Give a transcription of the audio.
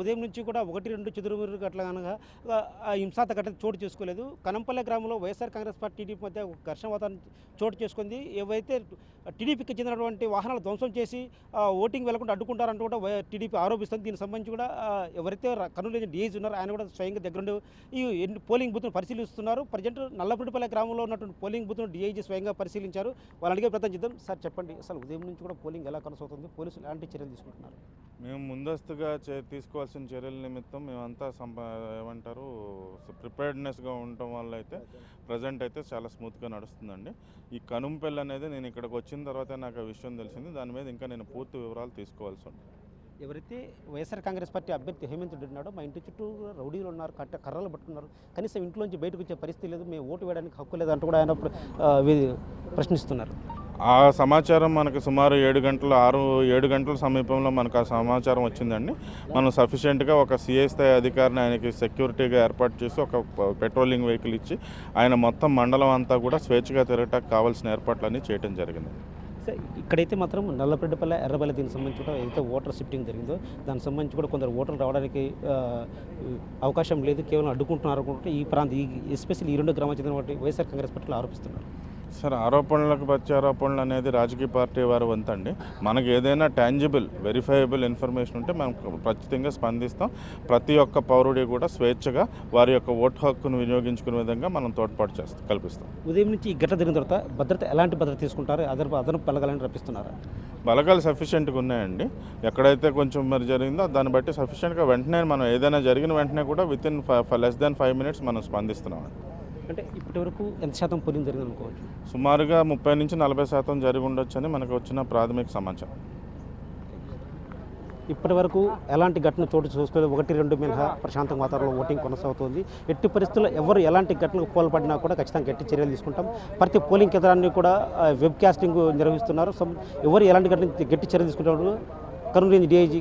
ఉదయం నుంచి కూడా 1-2 చెదురుమదురు గట్ల అనగా హింసాత్మక ఘటన చోటు చేసుకోలేదు. కనంపల్లె గ్రామంలో వైఎస్ఆర్ కాంగ్రెస్ పార్టీ టీడీపీ మధ్య ఒక ఘర్షణ వాతావరణం చోటు చేసుకుంది. ఏవైతే టీడీపీకి చెందినటువంటి వాహనాలు ధ్వంసం చేసి ఓటింగ్ వెళ్లకుండా అడ్డుకుంటారంటూ కూడా టీడీపీ ఆరోపిస్తుంది. దీనికి సంబంధించి కూడా ఎవరైతే కర్నూలు డీఐజీ ఉన్నారో ఆయన కూడా స్వయంగా దగ్గరుండి ఈ పోలింగ్ బూత్ను పరిశీలిస్తున్నారు. ప్రజెంట్ నల్లపుడిపల్లె గ్రామంలో ఉన్నటువంటి పోలింగ్ బూత్ను డీఐజీ స్వయంగా పరిశీలించారు. వాళ్ళు అడిగే ప్రయత్నం చేద్దాం. సార్ చెప్పండి, అసలు ఉదయం నుంచి కూడా పోలింగ్ ఎలా కొనసాగుతుంది? పోలీసులు ఎలాంటి చర్యలు తీసుకుంటున్నారు? మేము ముందస్తుగా తీసుకోవాల్సిన చర్యల నిమిత్తం మేమంతా ఏమంటారు ప్రిపేర్డ్నెస్గా ఉండటం వల్ల అయితే ప్రజెంట్ అయితే చాలా స్మూత్గా నడుస్తుందండి. ఈ కనుంపెల్లి అనేది నేను ఇక్కడికి వచ్చిన తర్వాత నాకు ఆ విషయం తెలిసింది. దాని మీద ఇంకా నేను పూర్తి వివరాలు తీసుకోవాల్సి ఉంది. ఎవరైతే వైఎస్ఆర్ కాంగ్రెస్ పార్టీ అభ్యర్థి హేమంత్ రెడ్డి ఉన్నాడో, మా ఇంటి చుట్టూ రౌడీలు ఉన్నారు, కర్రలు పట్టుకున్నారు, కనీసం ఇంట్లోంచి బయటకు వచ్చే పరిస్థితి లేదు, మేము ఓటు వేయడానికి హక్కు లేదంటూ కూడా ఆయన ప్రశ్నిస్తున్నారు. ఆ సమాచారం మనకు సుమారు 7 గంటల సమీపంలో మనకు ఆ సమాచారం వచ్చిందండి. మనం సఫిషియెంట్గా ఒక సిఐ స్థాయి అధికారిని ఆయనకి సెక్యూరిటీగా ఏర్పాటు చేసి ఒక పెట్రోలింగ్ వెహికల్ ఇచ్చి ఆయన మొత్తం మండలం అంతా కూడా స్వేచ్ఛగా తిరగటానికి కావాల్సిన ఏర్పాట్లన్నీ చేయడం జరిగింది. ఇక్కడైతే మాత్రం నల్లపరెడ్డిపల్లె, ఎర్రబెల్లి దీనికి సంబంధించి కూడా ఏదైతే ఓటర్ షిఫ్టింగ్ జరిగిందో దానికి సంబంధించి కూడా కొందరు ఓటర్లు రావడానికి అవకాశం లేదు, కేవలం అడ్డుకుంటున్నారు అనుకుంటే ఈ ఎస్పెషల్లీ ఈ 2 గ్రామాలకు చెందిన వైఎస్ఆర్ కాంగ్రెస్ పార్టీలు ఆరోపిస్తున్నారు. సార్, ఆరోపణలకు ప్రత్యారోపణలు అనేది రాజకీయ పార్టీ వారు వంతండి. మనకు ఏదైనా ట్యాంజిబుల్ వెరిఫైయబుల్ ఇన్ఫర్మేషన్ ఉంటే మనం ఖచ్చితంగా స్పందిస్తాం. ప్రతి ఒక్క పౌరుడి కూడా స్వేచ్ఛగా వారి యొక్క ఓటు హక్కును వినియోగించుకునే విధంగా మనం తోడ్పాటు కల్పిస్తాం. ఉదయం నుంచి ఈ ఘటన జరిగిన తర్వాత ఎలాంటి భద్రత తీసుకుంటారు? అదనపు బలగాలను రప్పిస్తున్నారా? బలగాలు సఫిషియెంట్గా ఉన్నాయండి. ఎక్కడైతే కొంచెం మరి జరిగిందో దాన్ని బట్టి సఫిషియెంట్గా వెంటనే మనం ఏదైనా జరిగిన వెంటనే కూడా వితిన్ లెస్ దాన్ 5 minutes మనం స్పందిస్తున్నాం. అంటే ఇప్పటి వరకు ఎంత శాతం పోలింగ్ జరిగింది అనుకోవచ్చు? సుమారుగా 30-40% జరిగి ఉండొచ్చని మనకు వచ్చిన ప్రాథమిక సమాచారం. ఇప్పటి వరకు ఎలాంటి ఘటన చోటు చూసుకోలేదు. 1-2 మినహా ప్రశాంత వాతావరణంలో ఓటింగ్ కొనసాగుతుంది. ఎట్టి పరిస్థితుల్లో ఎవరు ఎలాంటి ఘటనకు పాల్పడినా కూడా ఖచ్చితంగా గట్టి చర్యలు తీసుకుంటాం. ప్రతి పోలింగ్ కేంద్రాన్ని కూడా వెబ్ కాస్టింగ్ నిర్వహిస్తున్నారు. ఎవరు ఎలాంటి గట్టి చర్యలు తీసుకుంటారు? కర్నూలు డీఐజీ